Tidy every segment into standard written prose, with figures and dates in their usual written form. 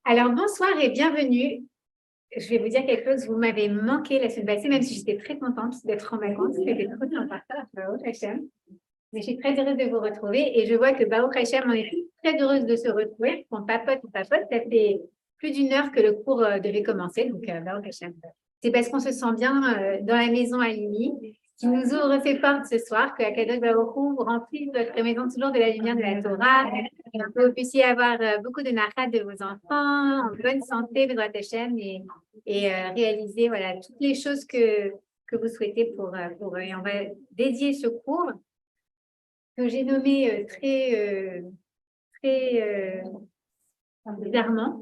Alors, bonsoir et bienvenue. Je vais vous dire quelque chose, vous m'avez manqué la semaine passée, même si j'étais très contente d'être en vacances. C'était trop sympa, Baruch Hashem. Mais je suis très heureuse de vous retrouver et je vois que Baruch Hashem, on est tous très heureuse de se retrouver. On papote. Ça fait plus d'une heure que le cours devait commencer, donc Baruch Hashem. C'est parce qu'on se sent bien dans la maison à Limi, qui nous ouvre ses portes ce soir, que Akadosh Baruch Hu remplisse votre maison toujours de la lumière de la Torah, que vous puissiez avoir beaucoup de nachat de vos enfants, en bonne santé, Bezrat Hashem, et réaliser voilà, toutes les choses que vous souhaitez et on va dédier ce cours que j'ai nommé très bizarrement,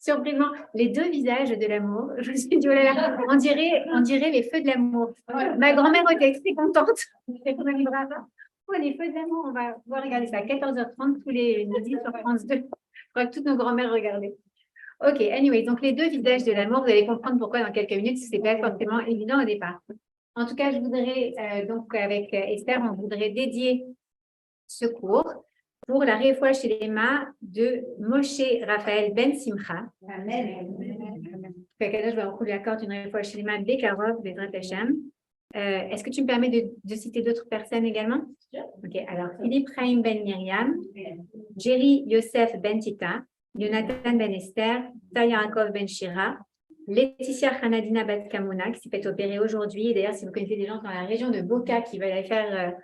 surprenant, les deux visages de l'amour. Je me suis dit, oh là là, on dirait les feux de l'amour. Ma grand-mère était très contente. Oh, les feux de l'amour, on va pouvoir regarder ça à 14h30 tous les midis sur France 2. Je crois que toutes nos grand-mères regardaient. Ok, anyway, donc les deux visages de l'amour, vous allez comprendre pourquoi dans quelques minutes, ce n'est pas forcément évident au départ. En tout cas, je voudrais, donc avec Esther, on voudrait dédier ce cours pour la Refoua Shelema de Moshe Raphaël Ben Simcha. Amen. Je vais lui accorder une Refoua Shelema Bekarov Bezrat Hashem. Est-ce que tu me permets de citer d'autres personnes également? Ok, alors Philippe Chaim Ben Miriam, Jerry Yosef Ben Tita, Jonathan Ben Esther, Taya Yaakov Ben Shira, Laetitia Hanadina Bat Kamuna, qui s'est fait opérer aujourd'hui. D'ailleurs, si vous connaissez des gens dans la région de Boca qui veulent aller faire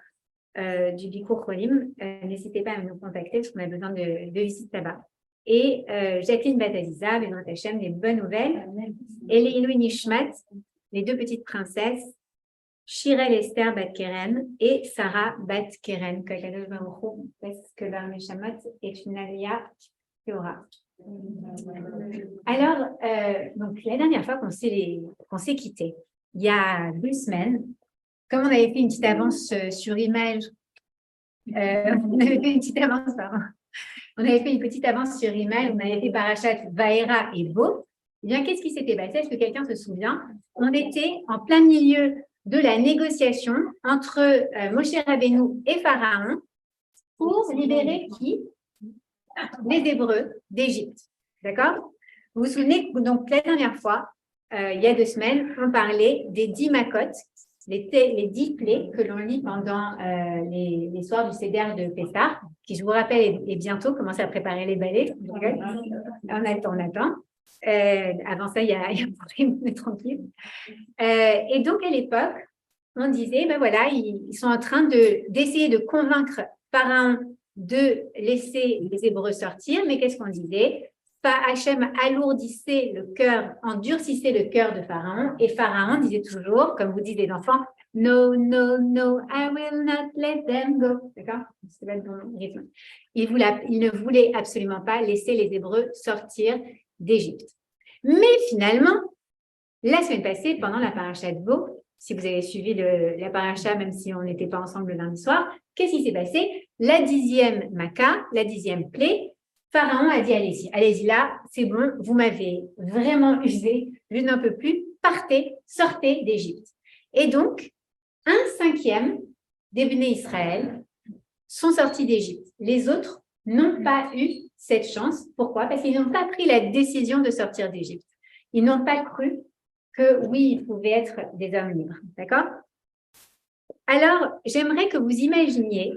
du Bikur Cholim, n'hésitez pas à nous contacter parce qu'on a besoin de visites là-bas. Et Jacqueline Bataziza, Bezrat Hashem, des bonnes nouvelles. Eléinou Nishmat, les deux petites princesses, Shirel Esther Bat Keren et Sarah Bat Keren. Parce que Barmeshamot est une alia Théora. Alors, donc la dernière fois qu'on s'est quitté, il y a 2 semaines, comme on avait fait une petite avance sur image, on avait fait une petite avance, pardon. On avait fait une petite avance sur image, on avait fait Parashat Vaera et Bo. Eh bien, qu'est-ce qui s'était passé? Est-ce que quelqu'un se souvient? On était en plein milieu de la négociation entre Moshe Rabbeinu et Pharaon pour libérer qui? Les Hébreux d'Égypte. D'accord? Vous vous souvenez, donc la dernière fois, il y a 2 semaines, on parlait des 10 makot, les 10 plaies que l'on lit pendant les soirs du Seder de Pessah, qui, je vous rappelle, est bientôt commencer à préparer les balais. On attend. Avant ça, il y a on est tranquille. Et donc, à l'époque, on disait, ben voilà, ils sont en train d'essayer de convaincre Pharaon de laisser les Hébreux sortir, mais qu'est-ce qu'on disait? Hachem alourdissait le cœur, endurcissait le cœur de Pharaon, et Pharaon disait toujours, comme vous dites les enfants, no, no, no, I will not let them go. D'accord? C'est pas le bon rythme. Il ne voulait absolument pas laisser les Hébreux sortir d'Égypte. Mais finalement, la semaine passée, pendant la paracha de Bo, si vous avez suivi la paracha, même si on n'était pas ensemble le lundi soir, qu'est-ce qui s'est passé? La 10e Maca, la 10e plaie, Pharaon a dit allez-y là, c'est bon, vous m'avez vraiment usé, je n'en peux plus, partez, sortez d'Égypte. Et donc, 1/5 des Bnei Israël sont sortis d'Égypte. Les autres n'ont pas eu cette chance. Pourquoi? Parce qu'ils n'ont pas pris la décision de sortir d'Égypte. Ils n'ont pas cru que oui, ils pouvaient être des hommes libres. D'accord? Alors, j'aimerais que vous imaginiez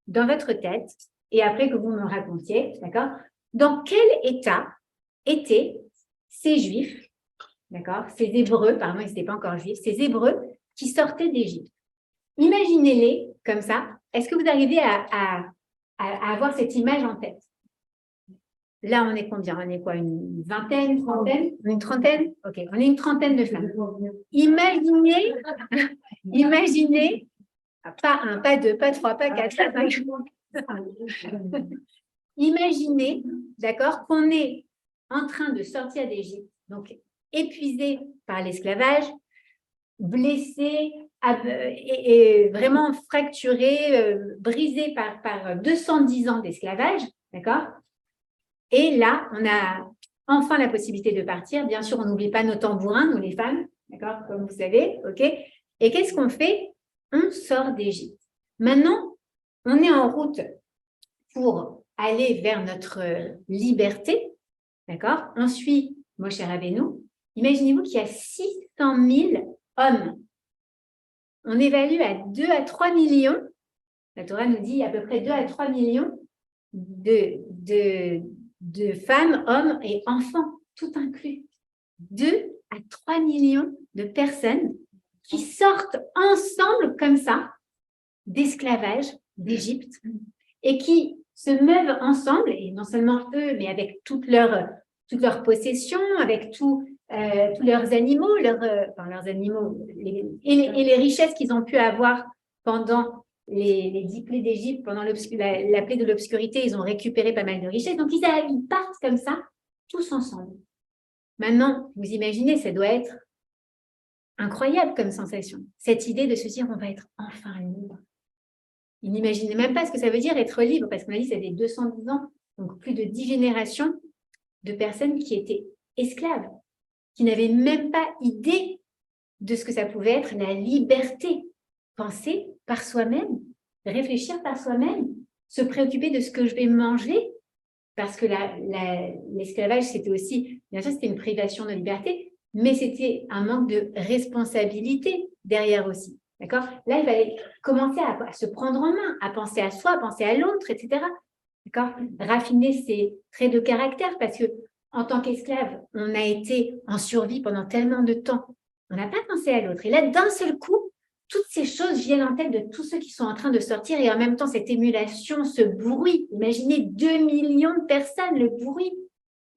dans votre tête, et après que vous me racontiez, d'accord, dans quel état étaient ces Juifs, d'accord, ces Hébreux, pardon, ils n'étaient pas encore Juifs, ces Hébreux qui sortaient d'Égypte. Imaginez-les comme ça. Est-ce que vous arrivez à avoir cette image en tête? Là, on est combien? On est quoi? Une vingtaine, trentaine? Une trentaine? Ok, on est une trentaine de femmes. Imaginez, pas 1, pas 2, pas 3, pas 4, pas 5. Imaginez, d'accord, qu'on est en train de sortir d'Égypte, donc épuisé par l'esclavage, blessé, et vraiment fracturé, brisé par 210 ans d'esclavage, d'accord? Et là, on a enfin la possibilité de partir. Bien sûr, on n'oublie pas nos tambourins, nous les femmes, d'accord, comme vous savez, ok? Et qu'est-ce qu'on fait? On sort d'Égypte. Maintenant, on est en route pour aller vers notre liberté, D'accord? On suit Moshe Rabbeinu. Imaginez-vous qu'il y a 600 000 hommes. On évalue à 2 à 3 millions. La Torah nous dit à peu près 2 à 3 millions de femmes, hommes et enfants, tout inclus. 2 à 3 millions de personnes qui sortent ensemble comme ça d'esclavage d'Égypte et qui se meuvent ensemble, et non seulement eux, mais avec toutes leurs possessions, avec tous leurs animaux, leurs animaux et les richesses qu'ils ont pu avoir pendant les 10 plaies d'Égypte, pendant la plaie de l'obscurité, ils ont récupéré pas mal de richesses. Donc, ils partent comme ça, tous ensemble. Maintenant, vous imaginez, ça doit être incroyable comme sensation. Cette idée de se dire, on va être enfin libre. Ils n'imaginaient même pas ce que ça veut dire être libre, parce qu'on a dit que ça fait 210 ans, donc plus de 10 générations de personnes qui étaient esclaves, qui n'avaient même pas idée de ce que ça pouvait être la liberté. Penser par soi-même, réfléchir par soi-même, se préoccuper de ce que je vais manger, parce que l'esclavage, c'était aussi, bien sûr, c'était une privation de liberté, mais c'était un manque de responsabilité derrière aussi. D'accord? Là, il fallait commencer à se prendre en main, à penser à soi, à penser à l'autre, etc. D'accord? Raffiner ses traits de caractère, parce que en tant qu'esclave, on a été en survie pendant tellement de temps. On n'a pas pensé à l'autre. Et là, d'un seul coup, toutes ces choses viennent en tête de tous ceux qui sont en train de sortir et en même temps, cette émulation, ce bruit. Imaginez 2 millions de personnes, le bruit,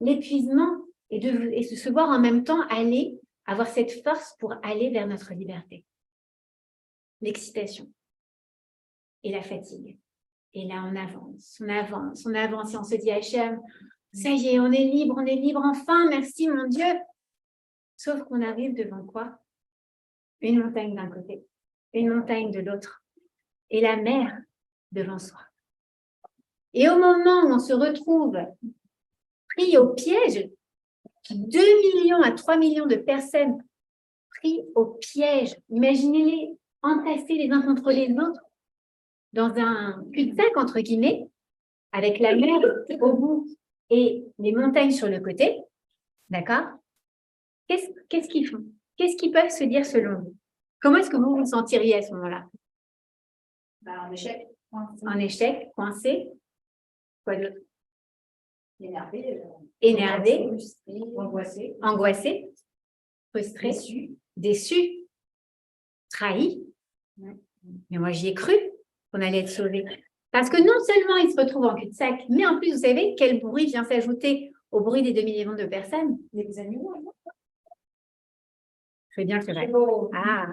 l'épuisement et de se voir en même temps aller, avoir cette force pour aller vers notre liberté. L'excitation et la fatigue. Et là, on avance, on avance, on avance et on se dit, Hachem, ça y est, on est libre enfin, merci mon Dieu. Sauf qu'on arrive devant quoi? Une montagne d'un côté, une montagne de l'autre et la mer devant soi. Et au moment où on se retrouve pris au piège, 2 millions à 3 millions de personnes pris au piège, imaginez-les entassés les uns contre les autres dans un cul-de-sac, entre guillemets, avec la mer au bout et les montagnes sur le côté, d'accord? Qu'est-ce qu'ils font? Qu'est-ce qu'ils peuvent se dire selon vous? Comment est-ce que vous vous sentiriez à ce moment-là? En échec. En échec, coincé. Quoi d'autre? Énervé. Énervé. Angoissé. Angoissé. Frustré. Déçu. Trahi. Mais moi, j'y ai cru qu'on allait être sauvé. Parce que non seulement ils se retrouvent en cul-de-sac, mais en plus, vous savez, quel bruit vient s'ajouter au bruit des 2 millions de personnes? Les animaux. Je veux bien que c'est vrai. Ah,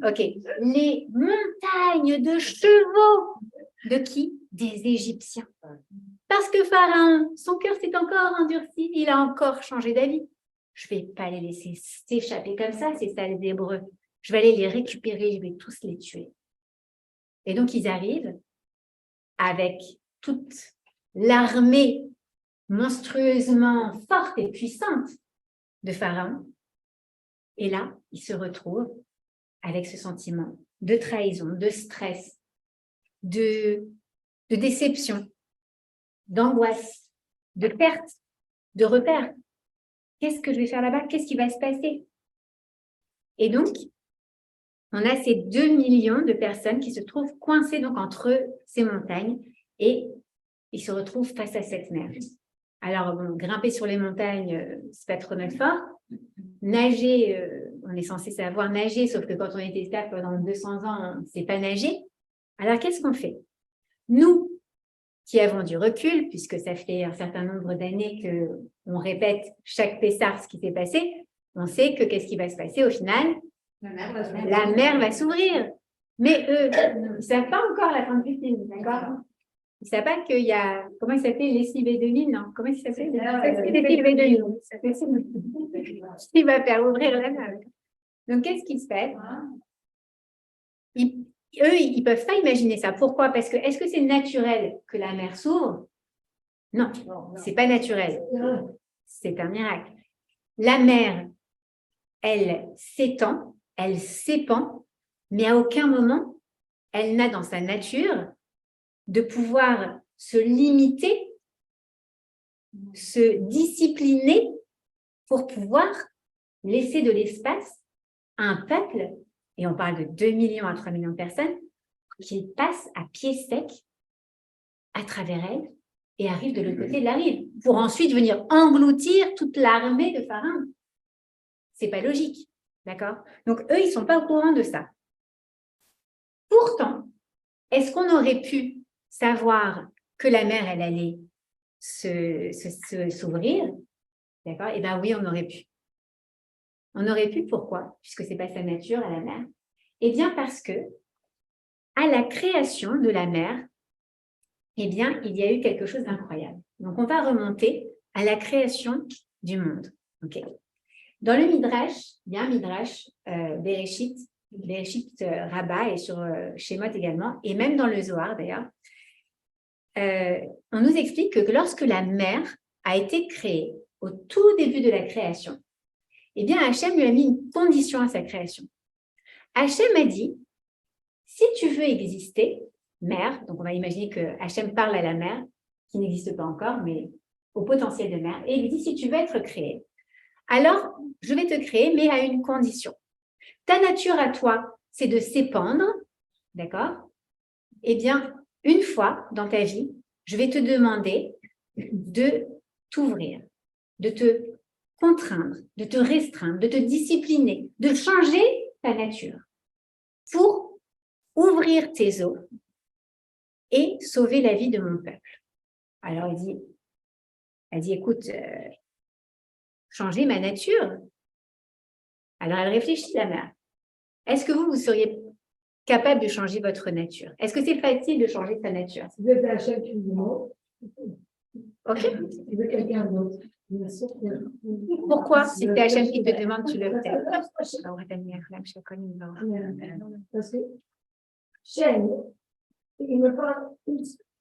ok. Les montagnes de chevaux. De qui? Des Égyptiens. Parce que Pharaon, son cœur s'est encore endurci, il a encore changé d'avis. Je ne vais pas les laisser s'échapper comme ça, ces sales Hébreux. Je vais aller les récupérer, je vais tous les tuer. Et donc, ils arrivent avec toute l'armée monstrueusement forte et puissante de Pharaon. Et là, ils se retrouvent avec ce sentiment de trahison, de stress, de déception, d'angoisse, de perte, de repère. Qu'est-ce que je vais faire là-bas? Qu'est-ce qui va se passer? Et donc, on a ces 2 millions de personnes qui se trouvent coincées donc entre ces montagnes et ils se retrouvent face à cette mer. Alors, bon, grimper sur les montagnes, c'est pas trop notre fort. Nager, on est censé savoir nager, sauf que quand on était esclave pendant 200 ans, on ne sait pas nager. Alors, qu'est-ce qu'on fait? Nous, qui avons du recul, puisque ça fait un certain nombre d'années qu'on répète chaque Pessah ce qui s'est passé, on sait que qu'est-ce qui va se passer au final? La mer va s'ouvrir. Mais eux, ils ne savent pas encore la fin du film, d'accord? Ils ne savent pas qu'il y a, comment il s'appelle, Lessivé de Lune, non? Comment il s'appelle? Lessivé de Lune. Il va faire ouvrir la mer. Donc, qu'est-ce qui se passe? Eux, ils ne peuvent pas imaginer ça. Pourquoi? Parce que, est-ce que c'est naturel que la mer s'ouvre? Non, ce n'est pas naturel. C'est un miracle. La mer, elle s'étend, elle s'épand, mais à aucun moment, elle n'a dans sa nature de pouvoir se limiter se discipliner pour pouvoir laisser de l'espace à un peuple, et on parle de 2 millions à 3 millions de personnes, qui passent à pied sec à travers elle et arrivent de l'autre côté de la rive, pour ensuite venir engloutir toute l'armée de Pharaon. C'est pas logique, d'accord? Donc, eux, ils ne sont pas au courant de ça. Pourtant, est-ce qu'on aurait pu savoir que la mer, elle allait s'ouvrir? D'accord? Eh bien oui, on aurait pu. On aurait pu, pourquoi? Puisque ce n'est pas sa nature à la mer. Eh bien parce que, à la création de la mer, eh bien, il y a eu quelque chose d'incroyable. Donc, on va remonter à la création du monde. Okay. Dans le Midrash, il y a un Midrash, Bereshit Rabbah et sur Shemot également, et même dans le Zohar d'ailleurs, on nous explique que lorsque la mer a été créée au tout début de la création, eh bien Hachem lui a mis une condition à sa création. Hachem a dit, si tu veux exister, mer, donc on va imaginer que Hachem parle à la mer, qui n'existe pas encore, mais au potentiel de mer, et il dit, si tu veux être créé, alors je vais te créer, mais à une condition. Ta nature à toi, c'est de s'épandre, d'accord? Eh bien, une fois dans ta vie, je vais te demander de t'ouvrir, de te contraindre, de te restreindre, de te discipliner, de changer ta nature pour ouvrir tes eaux et sauver la vie de mon peuple. Alors, elle dit, écoute, changer ma nature. Alors, elle réfléchit, la mère. Est-ce que vous seriez capable de changer votre nature? Est-ce que c'est facile de changer sa nature? Si vous êtes Hachem, tu me demandes. Ok. Si vous êtes quelqu'un d'autre. Pourquoi? Si c'est Hachem qui te demande, tu le fais. Parce que Hachem, il me parle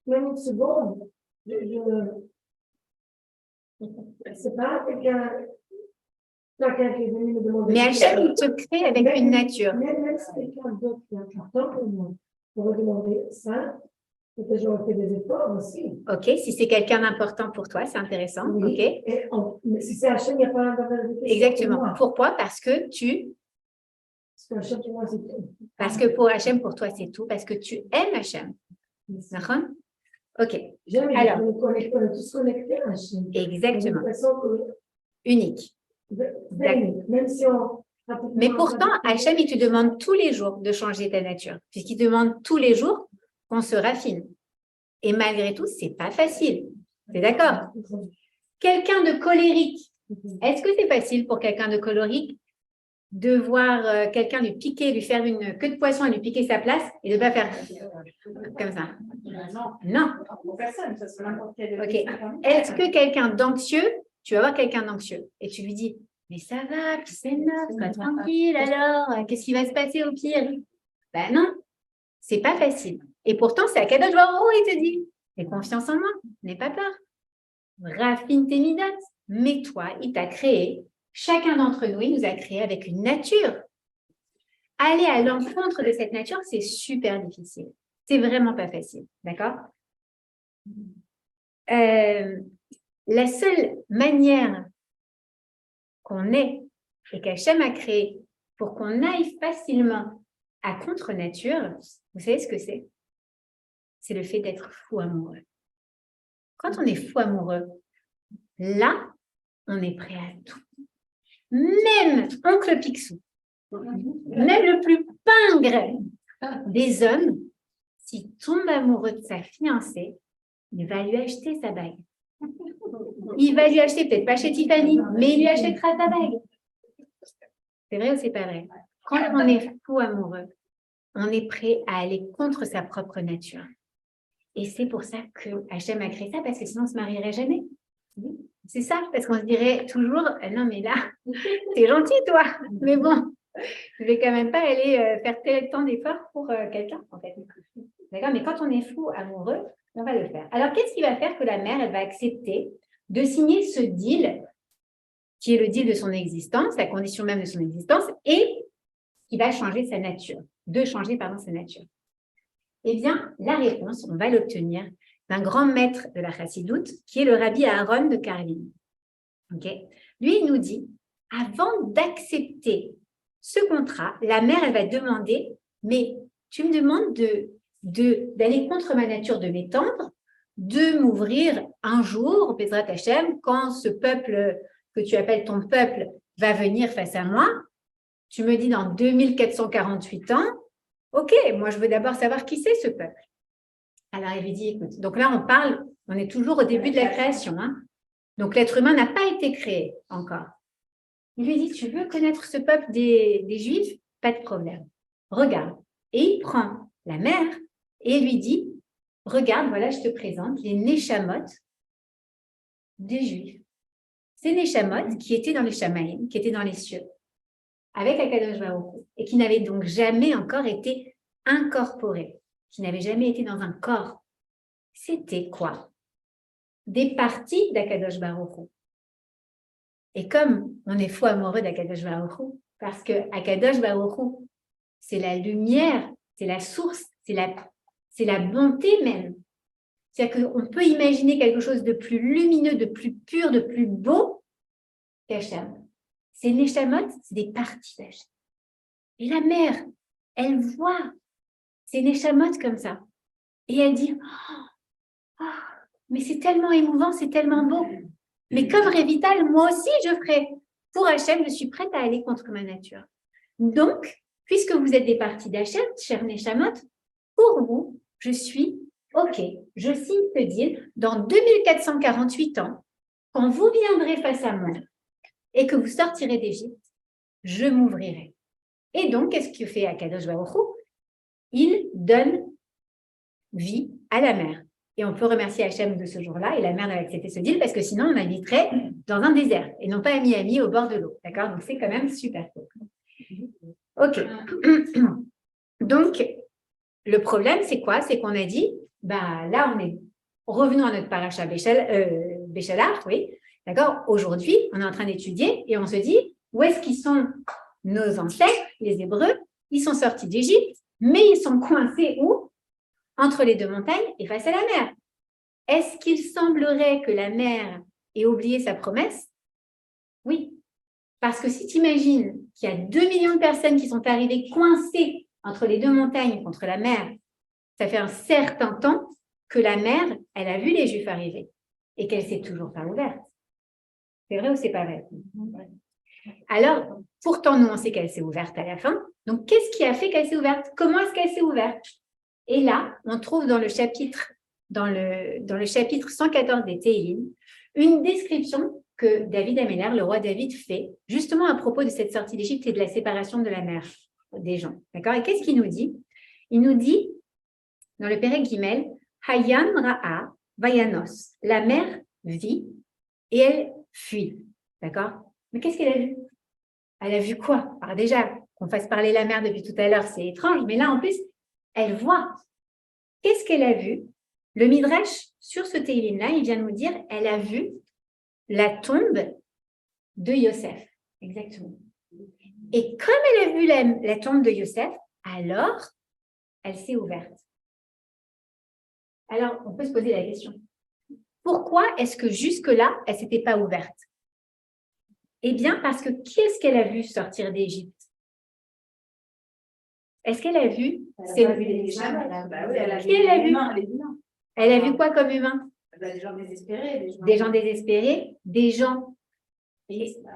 même une seconde. C'est pas quelqu'un qui est venu me demander. Mais Hachem, il te crée avec une nature. Même si quelqu'un d'autre qui est important pour moi, pour me demander ça, peut-être j'aurais fait des efforts aussi. Ok, si c'est quelqu'un d'important pour toi, c'est intéressant. Oui. Ok. Mais si c'est Hachem, il n'y a pas un valeur de question. Exactement. Pourquoi? Parce que Parce que Hachem, pour moi, c'est tout. Parce que pour Hachem, pour toi, c'est tout. Parce que tu aimes Hachem. D'accord? Ok. Jamais. Alors. On est tous connectés à Hachem. Exactement. De façon unique. Même si on... Mais pourtant, Hachem, il te demande tous les jours de changer ta nature, puisqu'il te demande tous les jours qu'on se raffine. Et malgré tout, c'est pas facile. Tu es d'accord? Quelqu'un de colérique. Est-ce que c'est facile pour quelqu'un de colérique de voir quelqu'un lui piquer, lui faire une queue de poisson et lui piquer sa place et de ne pas faire comme ça? Non. Ok. Est-ce que quelqu'un d'anxieux, tu vas voir quelqu'un d'anxieux et tu lui dis, mais ça va, tu sais, sois tranquille alors, qu'est-ce qui va se passer au pire? Ben non, c'est pas facile. Et pourtant, c'est à Kadosh Baruch Hu, il te dit, aie confiance en moi, n'aie pas peur. Raffine tes midotes. Mais toi, il t'a créé, chacun d'entre nous, il nous a créé avec une nature. Aller à l'encontre de cette nature, c'est super difficile. C'est vraiment pas facile, d'accord? La seule manière qu'on ait et qu'Hachem a créé pour qu'on aille facilement à contre-nature, vous savez ce que c'est? C'est le fait d'être fou amoureux. Quand on est fou amoureux, là, on est prêt à tout. Même oncle Picsou, même le plus pingre des hommes, s'il tombe amoureux de sa fiancée, il va lui acheter sa bague. Il va lui acheter, peut-être pas chez Tiffany, mais il lui achètera sa bague. C'est vrai ou c'est pas vrai? Quand on est fou amoureux, on est prêt à aller contre sa propre nature. Et c'est pour ça que Hachem a créé ça, parce que sinon on ne se marierait jamais. C'est ça, parce qu'on se dirait toujours, non mais là, t'es gentil toi, mais bon, je vais quand même pas aller faire tant d'efforts pour quelqu'un, en fait. D'accord? Mais quand on est fou amoureux, on va le faire. Alors, qu'est-ce qui va faire que la mère, elle va accepter de signer ce deal, qui est le deal de son existence, la condition même de son existence, et qui va changer sa nature, sa nature? Eh bien, la réponse, on va l'obtenir d'un grand maître de la chassidoute, qui est le rabbi Aaron de Karlin. Okay. Lui, il nous dit, avant d'accepter ce contrat, la mère, elle va demander, mais tu me demandes d'aller contre ma nature, de m'étendre, de m'ouvrir un jour, Bezrat Hashem, quand ce peuple que tu appelles ton peuple va venir face à moi, tu me dis dans 2448 ans, ok, moi je veux d'abord savoir qui c'est ce peuple. Alors il lui dit, écoute, donc là on est toujours au début de la création, hein. Donc l'être humain n'a pas été créé encore. Il lui dit, tu veux connaître ce peuple des Juifs? Pas de problème. Regarde. Et il prend la mère et lui dit, regarde, voilà, je te présente les Neshamot des Juifs. Ces Neshamot qui étaient dans les Shamaïm, qui étaient dans les cieux, avec Akadosh Baruch Hu, et qui n'avaient donc jamais encore été incorporés, qui n'avaient jamais été dans un corps. C'était quoi? Des parties d'Akadosh Baruch Hu. Et comme on est fou amoureux d'Akadosh Baruch Hu, parce que Akadosh Baruch Hu, c'est la lumière, c'est la source, c'est la bonté même. C'est-à-dire qu'on peut imaginer quelque chose de plus lumineux, de plus pur, de plus beau qu'Hachem. Ces Neshamot, c'est des parties d'Hachem. Et la mère, elle voit ces Neshamot comme ça. Et elle dit, oh, mais c'est tellement émouvant, c'est tellement beau. Mais comme Révital, moi aussi, je ferai. Pour Hachem, je suis prête à aller contre ma nature. Donc, puisque vous êtes des parties d'Hachem, chers Neshamot, pour vous, je suis OK. Je signe ce deal. Dans 2448 ans, quand vous viendrez face à moi et que vous sortirez d'Égypte, je m'ouvrirai. Et donc, qu'est-ce que fait Akadosh Baruch Hu? Il donne vie à la mer. Et on peut remercier Hachem de ce jour-là, et la mère a accepté ce deal, parce que sinon, on habiterait dans un désert, et non pas à Miami, au bord de l'eau. D'accord? Donc, c'est quand même super cool. OK. Donc, le problème, c'est quoi? C'est qu'on a dit, là, revenons à notre paracha Béchalach, oui. D'accord? Aujourd'hui, on est en train d'étudier, et on se dit, où est-ce qu'ils sont nos ancêtres, les Hébreux? Ils sont sortis d'Égypte, mais ils sont coincés où? Entre les deux montagnes et face à la mer. Est-ce qu'il semblerait que la mer ait oublié sa promesse? Oui. Parce que si tu imagines qu'il y a 2 millions de personnes qui sont arrivées coincées entre les deux montagnes contre la mer, ça fait un certain temps que la mer, elle a vu les Juifs arriver et qu'elle ne s'est toujours pas ouverte. C'est vrai ou c'est pas vrai? Alors, pourtant, nous, on sait qu'elle s'est ouverte à la fin. Donc, qu'est-ce qui a fait qu'elle s'est ouverte? Comment est-ce qu'elle s'est ouverte? Et là, on trouve dans le chapitre 114 des Téhilim, une description que David Améler, le roi David, fait justement à propos de cette sortie d'Égypte et de la séparation de la mer des gens. D'accord? Et qu'est-ce qu'il nous dit? Il nous dit, dans le Pérek Gimel, Hayam Ra'a Vayanos. La mer vit et elle fuit. D'accord? Mais qu'est-ce qu'elle a vu? Elle a vu quoi? Alors déjà, qu'on fasse parler la mer depuis tout à l'heure, c'est étrange, mais là, en plus, elle voit. Qu'est-ce qu'elle a vu? Le Midrash, sur ce Téhilim-là, il vient nous dire, elle a vu la tombe de Yosef. Exactement. Et comme elle a vu la tombe de Yosef, alors, elle s'est ouverte. Alors, on peut se poser la question. Pourquoi est-ce que jusque-là, elle ne s'était pas ouverte? Eh bien, parce que qui est-ce qu'elle a vu sortir d'Égypte? Est-ce qu'elle a vu? Elle a vu les gens. Qui elle a vu? Elle a vu quoi comme humain? Des gens désespérés. Des gens désespérés, des gens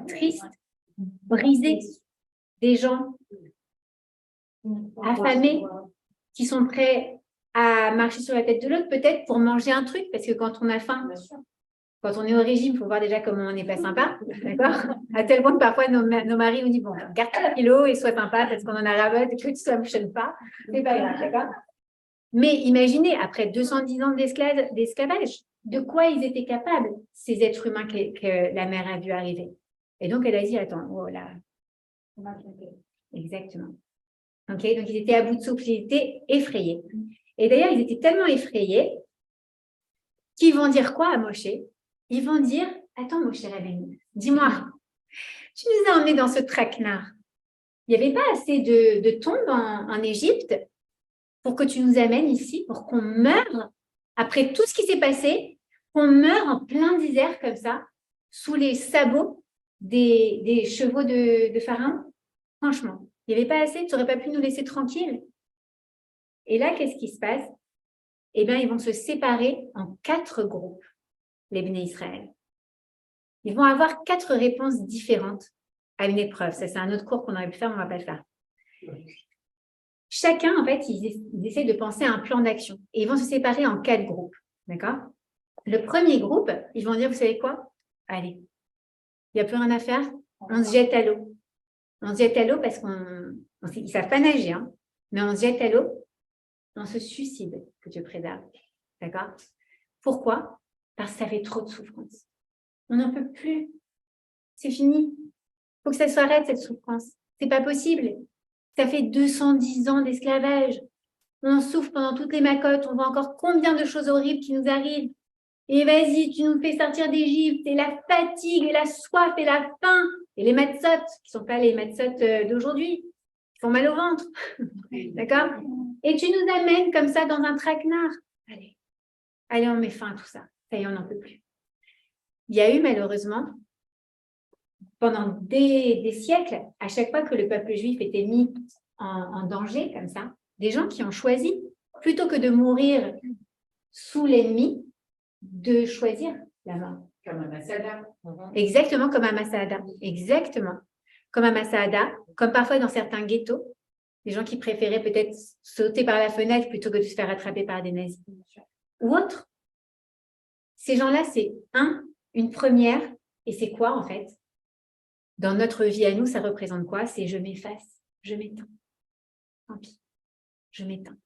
tristes, brisés, des gens affamés qui sont prêts à marcher sur la tête de l'autre, peut-être pour manger un truc, parce que quand on a faim, quand on est au régime, il faut voir déjà comment on n'est pas sympa, d'accord? À tel point que parfois nos maris nous disent, bon, garde 3 kilos et sois sympa parce qu'on en a ravot et que tu ne s'enchaînes pas, c'est pas grave, d'accord? Mais imaginez, après 210 ans d'esclavage, de quoi ils étaient capables, ces êtres humains que la mère a vu arriver. Et donc, elle a dit, attends, oh là. Exactement. Ok, donc ils étaient à bout de souffle, ils étaient effrayés. Et d'ailleurs, ils étaient tellement effrayés qu'ils vont dire quoi à Moshe? Ils vont dire, attends Moshe Rabbeinu, dis-moi, tu nous as emmenés dans ce traquenard. Il n'y avait pas assez de tombes en Égypte pour que tu nous amènes ici, pour qu'on meure après tout ce qui s'est passé, qu'on meurt en plein désert comme ça, sous les sabots des chevaux de Pharaon? Franchement, il n'y avait pas assez, tu n'aurais pas pu nous laisser tranquilles. Et là, qu'est-ce qui se passe? Eh bien, ils vont se séparer en 4 groupes, les Béné Israël. Ils vont avoir 4 réponses différentes à une épreuve. Ça, c'est un autre cours qu'on aurait pu faire, mais on ne va pas le faire. Chacun, en fait, ils essaient de penser à un plan d'action. Et ils vont se séparer en 4 groupes. D'accord? Le premier groupe, ils vont dire, vous savez quoi? Allez, il n'y a plus rien à faire. On se jette à l'eau. On se jette à l'eau parce qu'ils ne savent pas nager, hein, mais on se jette à l'eau. On se suicide, que Dieu préserve. D'accord? Pourquoi? Parce que ça fait trop de souffrance. On n'en peut plus. C'est fini. Il faut que ça s'arrête, cette souffrance. C'est pas possible. Ça fait 210 ans d'esclavage. On souffre pendant toutes les macotes. On voit encore combien de choses horribles qui nous arrivent. Et vas-y, tu nous fais sortir d'Égypte. Et la fatigue, et la soif, et la faim. Et les matzot, qui ne sont pas les matzot d'aujourd'hui, qui font mal au ventre. D'accord? Et tu nous amènes comme ça dans un traquenard. Allez, on met fin à tout ça. Ça y est, on n'en peut plus. Il y a eu malheureusement, pendant des siècles, à chaque fois que le peuple juif était mis en danger comme ça, des gens qui ont choisi, plutôt que de mourir sous l'ennemi, de choisir la mort. Comme un Masada. Exactement comme un Masada. Exactement. Comme un Masada, comme parfois dans certains ghettos, des gens qui préféraient peut-être sauter par la fenêtre plutôt que de se faire attraper par des nazis. Ou autre. Ces gens-là, c'est une première, et c'est quoi en fait? Dans notre vie à nous, ça représente quoi? C'est je m'efface, je m'éteins. Tant pis, je m'éteins.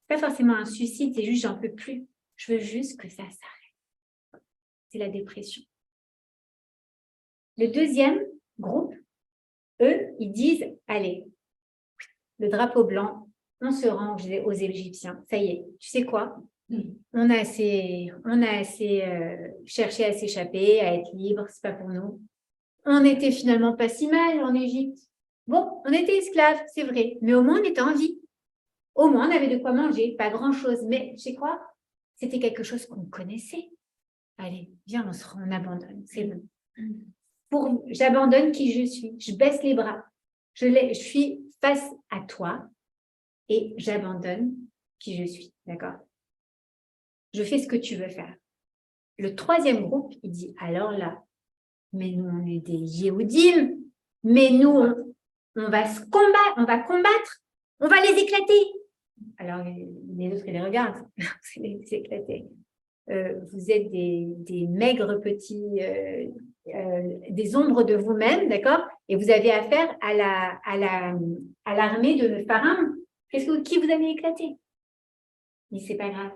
Pas forcément un suicide, c'est juste j'en peux plus. Je veux juste que ça s'arrête. C'est la dépression. Le deuxième groupe, eux, ils disent, allez, le drapeau blanc, on se range aux Égyptiens. Ça y est, tu sais quoi? On a assez cherché à s'échapper, à être libre, c'est pas pour nous. On n'était finalement pas si mal en Égypte. Bon, on était esclaves, c'est vrai, mais au moins on était en vie. Au moins on avait de quoi manger, pas grand-chose. Mais tu sais quoi? C'était quelque chose qu'on connaissait. Allez, viens, on abandonne, c'est bon. J'abandonne qui je suis, je baisse les bras, je suis face à toi et j'abandonne qui je suis, d'accord? Je fais ce que tu veux faire. Le troisième groupe, il dit, alors là, mais nous, on est des Yéhoudim, mais nous, on va se combattre, on va combattre, on va les éclater. Alors, les autres, ils les regardent, c'est les éclater. Vous êtes des maigres petits, des ombres de vous-même, d'accord? Et vous avez affaire à l'armée de Pharaon. Qui vous avez éclaté? Mais c'est pas grave.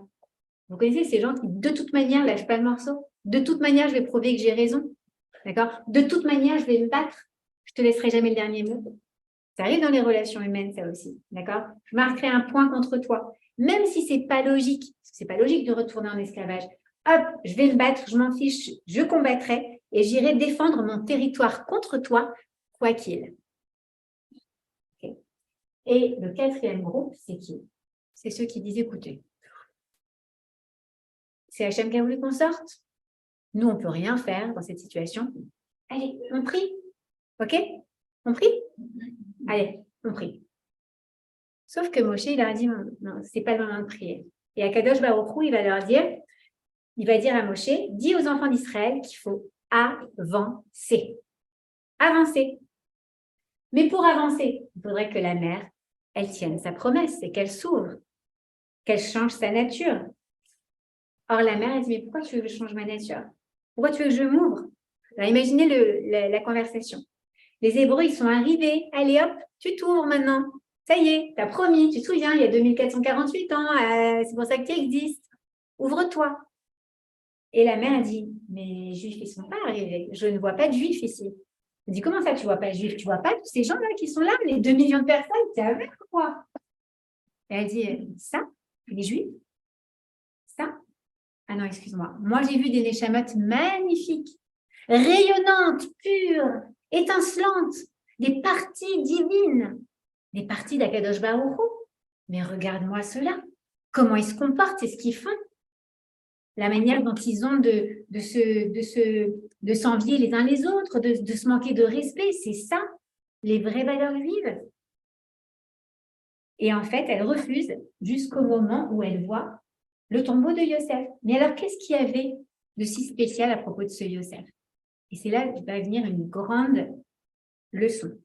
Vous connaissez ces gens qui, de toute manière, lâchent pas le morceau. De toute manière, je vais prouver que j'ai raison. D'accord? De toute manière, je vais me battre. Je te laisserai jamais le dernier mot. Ça arrive dans les relations humaines, ça aussi. D'accord? Je marquerai un point contre toi. Même si c'est pas logique. C'est pas logique de retourner en esclavage. Hop, je vais me battre, je m'en fiche, je combattrai et j'irai défendre mon territoire contre toi, quoi qu'il. Okay. Et le quatrième groupe, c'est qui? C'est ceux qui disent, écoutez, c'est Hachem qui a voulu qu'on sorte. Nous, on ne peut rien faire dans cette situation. Allez, on prie. OK? On prie? Allez, on prie. Sauf que Moshe, il leur a dit, non, ce n'est pas le moment de prier. Et Akadosh Baruch Hu, il va dire à Moshe, dis aux enfants d'Israël qu'il faut avancer. Avancer. Mais pour avancer, il faudrait que la mer, elle tienne sa promesse et qu'elle s'ouvre, qu'elle change sa nature. Or, la mère, elle dit, mais pourquoi tu veux que je change ma nature? Pourquoi tu veux que je m'ouvre? Alors, imaginez la conversation. Les Hébreux, ils sont arrivés. Allez, hop, tu t'ouvres maintenant. Ça y est, t'as promis. Tu te souviens, il y a 2448 ans. C'est pour ça que tu existes. Ouvre-toi. Et la mère a dit, mais les Juifs, ils ne sont pas arrivés. Je ne vois pas de Juifs ici. Elle dit, comment ça, tu ne vois pas de Juifs? Tu ne vois pas tous ces gens-là qui sont là, les 2 millions de personnes? Tu es avec quoi? Et elle dit, ça, les Juifs? Ça? Ah non, excuse-moi. Moi, j'ai vu des Neshamot magnifiques, rayonnantes, pures, étincelantes, des parties divines, des parties d'Akadosh Baruch Hu. Mais regarde-moi cela. Comment ils se comportent et ce qu'ils font. la manière dont ils ont de s'envier les uns les autres, de se manquer de respect. C'est ça, les vraies valeurs juives. Et en fait, elle refuse jusqu'au moment où elle voit le tombeau de Yosef. Mais alors, qu'est-ce qu'il y avait de si spécial à propos de ce Yosef? Et c'est là que va venir une grande leçon.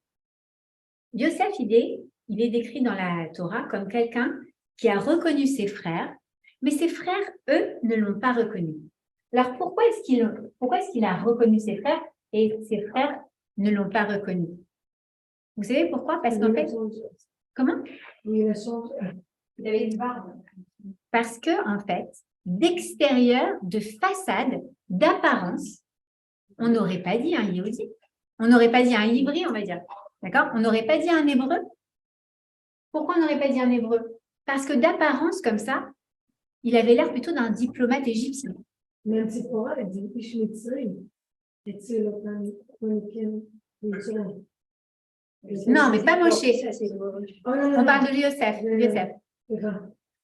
Yosef, il est décrit dans la Torah comme quelqu'un qui a reconnu ses frères, mais ses frères, eux, ne l'ont pas reconnu. Alors, pourquoi est-ce qu'il a reconnu ses frères et ses frères ne l'ont pas reconnu? Vous savez pourquoi? Parce qu'en fait, comment? Il a changé. Il avait une barbe. Parce que, en fait, d'extérieur, de façade, d'apparence, on n'aurait pas dit un Yehudi. On n'aurait pas dit un Ivri, on va dire. D'accord? On n'aurait pas dit un Hébreu. Pourquoi on n'aurait pas dit un Hébreu? Parce que d'apparence, comme ça, il avait l'air plutôt d'un diplomate égyptien. Même si pour elle, elle dit je suis tirée. C'est le plan Non, mais pas Moshe. On parle de Yosef. Yosef.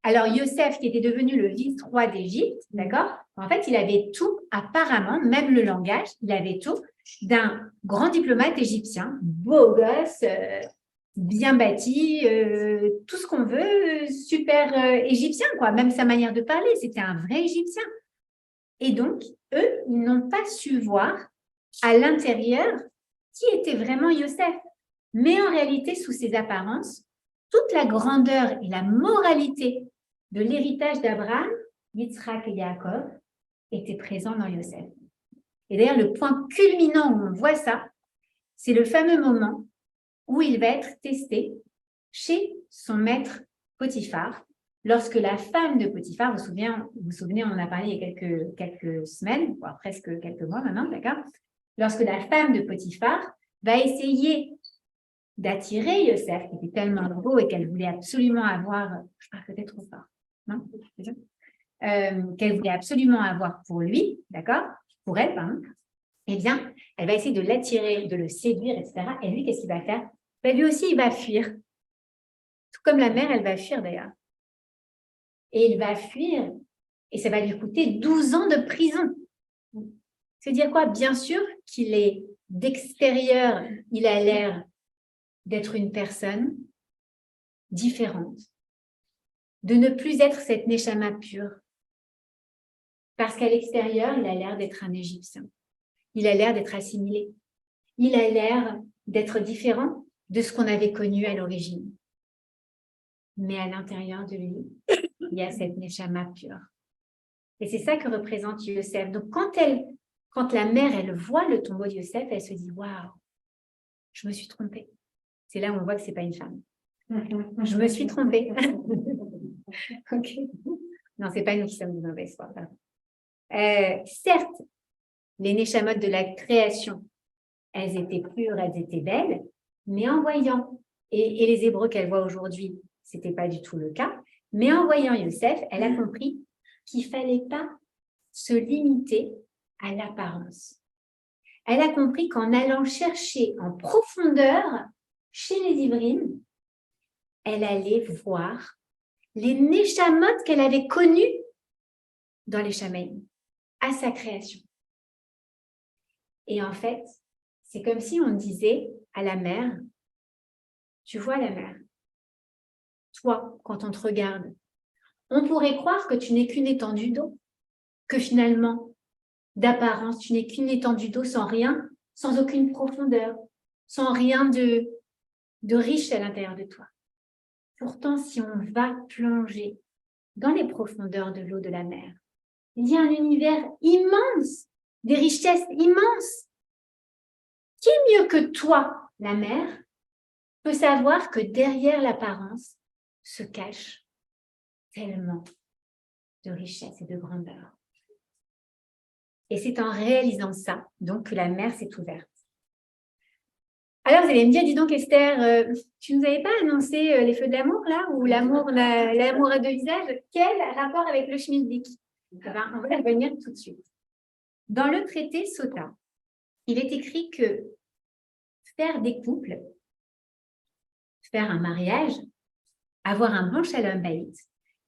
Alors, Yosef, qui était devenu le vice-roi d'Égypte, d'accord? En fait, il avait tout, apparemment, même le langage, il avait tout d'un grand diplomate égyptien, beau gosse, bien bâti, tout ce qu'on veut, super égyptien, quoi. Même sa manière de parler, c'était un vrai Égyptien. Et donc, eux, ils n'ont pas su voir à l'intérieur qui était vraiment Yosef. Mais en réalité, sous ses apparences, toute la grandeur et la moralité de l'héritage d'Abraham, Yitzhak et Yaakov étaient présents dans Yosef. Et d'ailleurs, le point culminant où on voit ça, c'est le fameux moment où il va être testé chez son maître Potiphar, lorsque la femme de Potiphar, vous vous souvenez, on en a parlé il y a quelques semaines, voire presque quelques mois maintenant, d'accord? Lorsque la femme de Potiphar va essayer d'attirer Yosef, qui était tellement beau et qu'elle voulait absolument avoir, je parle peut-être trop fort, non? Qu'elle voulait absolument avoir pour lui, d'accord? Pour elle, pardon. Eh bien, elle va essayer de l'attirer, de le séduire, etc. Et lui, qu'est-ce qu'il va faire? Ben, lui aussi, il va fuir. Tout comme la mère, elle va fuir d'ailleurs. Et il va fuir, et ça va lui coûter 12 ans de prison. C'est-à-dire quoi? Bien sûr qu'il est d'extérieur, il a l'air d'être une personne différente, de ne plus être cette Neshama pure. Parce qu'à l'extérieur, il a l'air d'être un Égyptien. Il a l'air d'être assimilé. Il a l'air d'être différent de ce qu'on avait connu à l'origine. Mais à l'intérieur de lui, il y a cette Neshama pure. Et c'est ça que représente Yosef. Donc, quand la mère, elle voit le tombeau de Yosef, elle se dit « Waouh, je me suis trompée. » C'est là où on voit que ce n'est pas une femme. Je me suis trompée. Okay. Non, ce n'est pas nous qui sommes de mauvaise foi. Certes, les Neshamot de la création, elles étaient pures, elles étaient belles, mais en voyant, et les Hébreux qu'elle voit aujourd'hui, ce n'était pas du tout le cas, mais en voyant Yosef, elle a compris qu'il ne fallait pas se limiter à l'apparence. Elle a compris qu'en allant chercher en profondeur chez les Ivrim, elle allait voir les Neshamot qu'elle avait connus dans les Shamaïm, à sa création. Et en fait, c'est comme si on disait à la mère, tu vois la mère, toi, quand on te regarde, on pourrait croire que tu n'es qu'une étendue d'eau, que finalement, d'apparence, tu n'es qu'une étendue d'eau sans rien, sans aucune profondeur, sans rien de riche à l'intérieur de toi. Pourtant, si on va plonger dans les profondeurs de l'eau de la mer, il y a un univers immense, des richesses immenses. Qui mieux que toi, la mère, peut savoir que derrière l'apparence se cache tellement de richesse et de grandeur. Et c'est en réalisant ça, donc, que la mer s'est ouverte. Alors, vous allez me dire, dis donc Esther, tu ne nous avais pas annoncé les feux de l'amour, là, ou l'amour à deux visages? Quel rapport avec le schmilblick? On va y revenir tout de suite. Dans le traité Sota, il est écrit que faire des couples, faire un mariage, avoir un bon shalom bayit,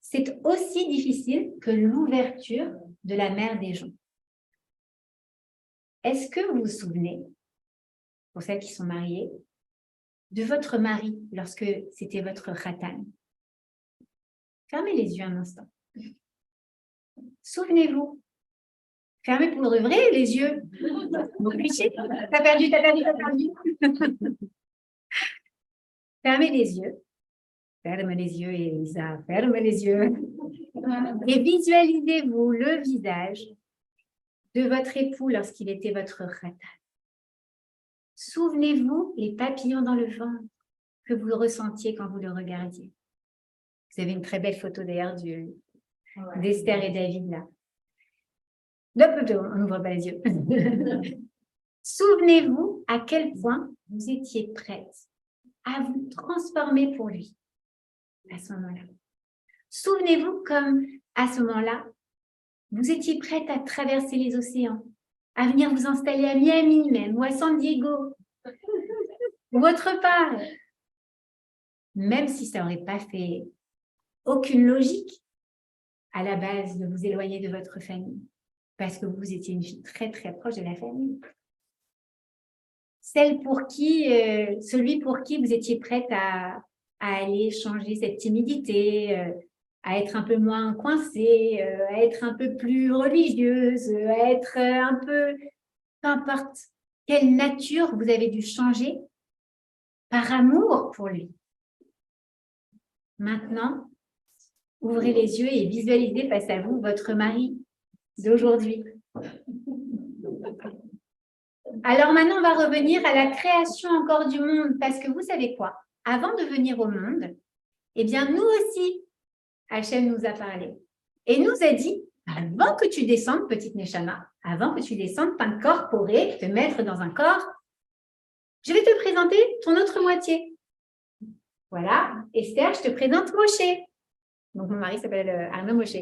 c'est aussi difficile que l'ouverture de la mère des gens. Est-ce que vous vous souvenez, pour celles qui sont mariées, de votre mari lorsque c'était votre khatan? Fermez les yeux un instant. Souvenez-vous. Fermez pour de vrai les yeux. Vous trichez. T'as perdu. Fermez les yeux. Ferme les yeux, Elisa. Ferme les yeux. Et visualisez-vous le visage de votre époux lorsqu'il était votre khatan. Souvenez-vous les papillons dans le ventre que vous ressentiez quand vous le regardiez. Vous avez une très belle photo d'ailleurs d'Esther et David là. On n'ouvre pas les yeux. Souvenez-vous à quel point vous étiez prête à vous transformer pour lui à ce moment-là. Souvenez-vous comme à ce moment-là, vous étiez prête à traverser les océans, à venir vous installer à Miami même, ou à San Diego, ou autre part. Même si ça n'aurait pas fait aucune logique à la base de vous éloigner de votre famille, parce que vous étiez une fille très très proche de la famille. Celui pour qui vous étiez prête à aller changer cette timidité, à être un peu moins coincée, à être un peu plus religieuse, à être un peu, peu importe quelle nature vous avez dû changer par amour pour lui. Maintenant, ouvrez les yeux et visualisez face à vous votre mari d'aujourd'hui. Alors maintenant, on va revenir à la création encore du monde, parce que vous savez quoi? Avant de venir au monde, eh bien, nous aussi, Hachem nous a parlé et nous a dit, avant que tu descendes, petite Neshama, avant que tu descendes, t'incorporer, te mettre dans un corps, je vais te présenter ton autre moitié. Voilà, Esther, je te présente Moshe. Donc, mon mari s'appelle Arnaud Moshe.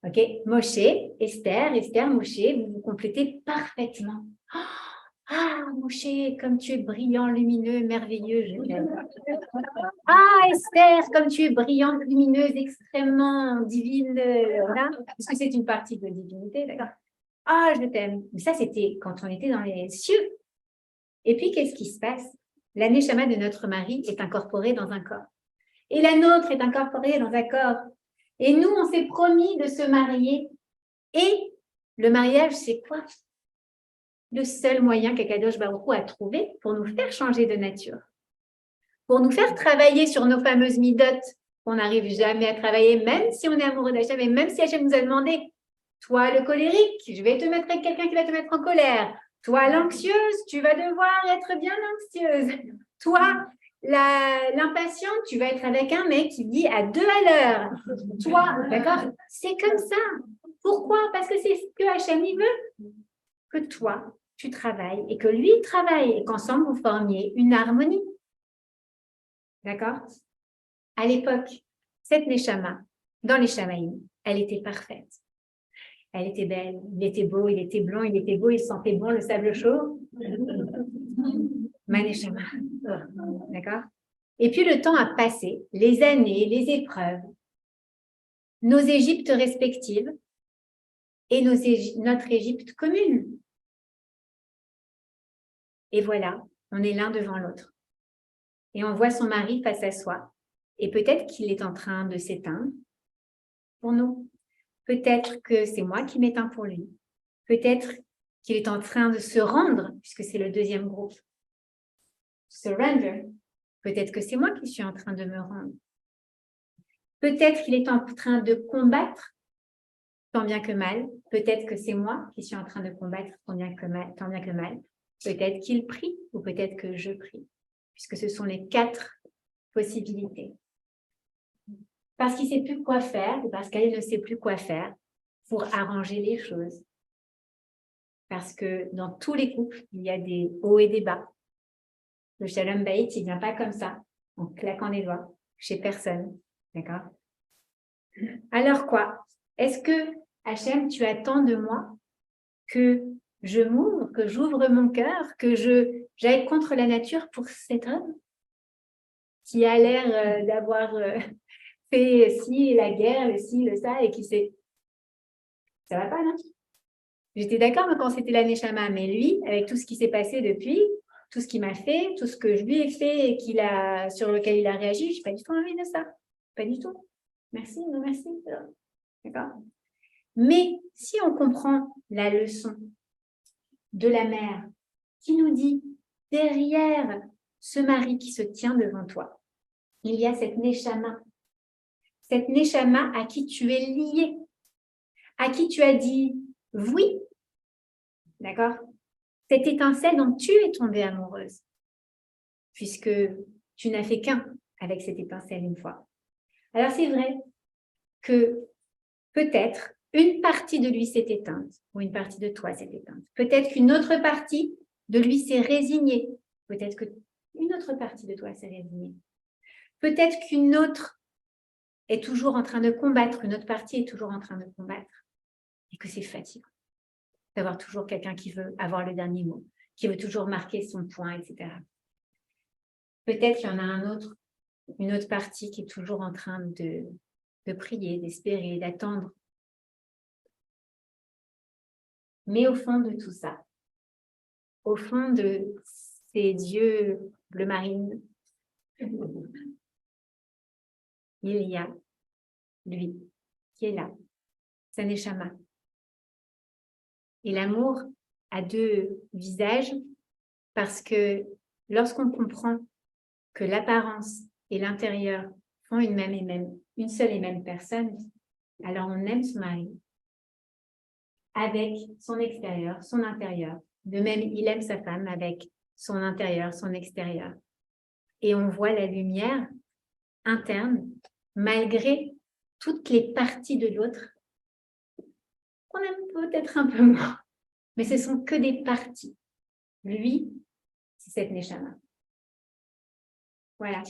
Ok, Moshe, Esther, Moshe, vous vous complétez parfaitement. Ah, Moshe, comme tu es brillant, lumineux, merveilleux, je t'aime. Ah, Esther, comme tu es brillante, lumineuse, extrêmement divine, voilà, parce que c'est une partie de divinité, d'accord. Ah, je t'aime. Mais ça, c'était quand on était dans les cieux. Et puis, qu'est-ce qui se passe? La Neshama de notre mari est incorporée dans un corps. Et la nôtre est incorporée dans un corps. Et nous, on s'est promis de se marier. Et le mariage, c'est quoi? Le seul moyen qu'Akadosh Baruch Hu a trouvé pour nous faire changer de nature. Pour nous faire travailler sur nos fameuses midotes qu'on n'arrive jamais à travailler, même si on est amoureux d'Hachem et même si Hachem nous a demandé, toi le colérique, je vais te mettre avec quelqu'un qui va te mettre en colère. Toi l'anxieuse, tu vas devoir être bien anxieuse. Toi l'impatiente, tu vas être avec un mec qui dit à 2 à l'heure. Toi, d'accord? C'est comme ça. Pourquoi? Parce que c'est ce que Hachem il veut. Que toi, tu travailles et que lui travaille et qu'ensemble vous formiez une harmonie. D'accord? À l'époque, cette Neshama, dans les Shamaïm, elle était parfaite. Elle était belle, il était beau, il était blond, il était beau, il sentait bon le sable chaud. Ma Neshama. D'accord? Et puis le temps a passé, les années, les épreuves, nos Égyptes respectives et notre Égypte commune. Et voilà, on est l'un devant l'autre. Et on voit son mari face à soi. Et peut-être qu'il est en train de s'éteindre pour nous. Peut-être que c'est moi qui m'éteins pour lui. Peut-être qu'il est en train de se rendre, puisque c'est le deuxième groupe. Surrender. Peut-être que c'est moi qui suis en train de me rendre. Peut-être qu'il est en train de combattre, tant bien que mal. Peut-être que c'est moi qui suis en train de combattre, tant bien que mal. Peut-être qu'il prie, ou peut-être que je prie. Puisque ce sont les 4 possibilités. Parce qu'il ne sait plus quoi faire, ou parce qu'elle ne sait plus quoi faire pour arranger les choses. Parce que dans tous les couples, il y a des hauts et des bas. Le Shalom Bayit, il ne vient pas comme ça, en claquant les doigts, chez personne. D'accord? Alors quoi? Est-ce que, Hachem, tu attends de moi que je m'ouvre, que j'ouvre mon cœur, que j'aille contre la nature pour cet homme qui a l'air d'avoir fait ci, la guerre, le ci, le ça, et qui sait. Ça va pas, non? J'étais d'accord quand c'était la Neshama, mais lui, avec tout ce qui s'est passé depuis, tout ce qu'il m'a fait, tout ce que je lui ai fait et sur lequel il a réagi, je n'ai pas du tout envie de ça. Pas du tout. Merci, non merci. D'accord? Mais si on comprend la leçon de la mère qui nous dit, derrière ce mari qui se tient devant toi, il y a cette Neshama à qui tu es lié, à qui tu as dit oui, d'accord? Cette étincelle dont tu es tombée amoureuse, puisque tu n'as fait qu'un avec cette étincelle une fois. Alors c'est vrai que peut-être une partie de lui s'est éteinte, ou une partie de toi s'est éteinte. Peut-être qu'une autre partie de lui s'est résignée. Peut-être qu'une autre partie de toi s'est résignée. Peut-être qu'une autre est toujours en train de combattre, une autre partie est toujours en train de combattre, et que c'est fatigant d'avoir toujours quelqu'un qui veut avoir le dernier mot, qui veut toujours marquer son point, etc. Peut-être qu'il y en a une autre partie qui est toujours en train de prier, d'espérer, d'attendre. Mais au fond de tout ça, au fond de ces yeux bleu marine, il y a lui qui est là, sa Neshama. Et l'amour a deux visages parce que lorsqu'on comprend que l'apparence et l'intérieur font une seule et même personne, alors on aime son mari avec son extérieur, son intérieur. De même, il aime sa femme avec son intérieur, son extérieur. Et on voit la lumière interne malgré toutes les parties de l'autre qu'on aime peut-être un peu moins. Mais ce sont que des parties. Lui, c'est cette Neshama. Voilà.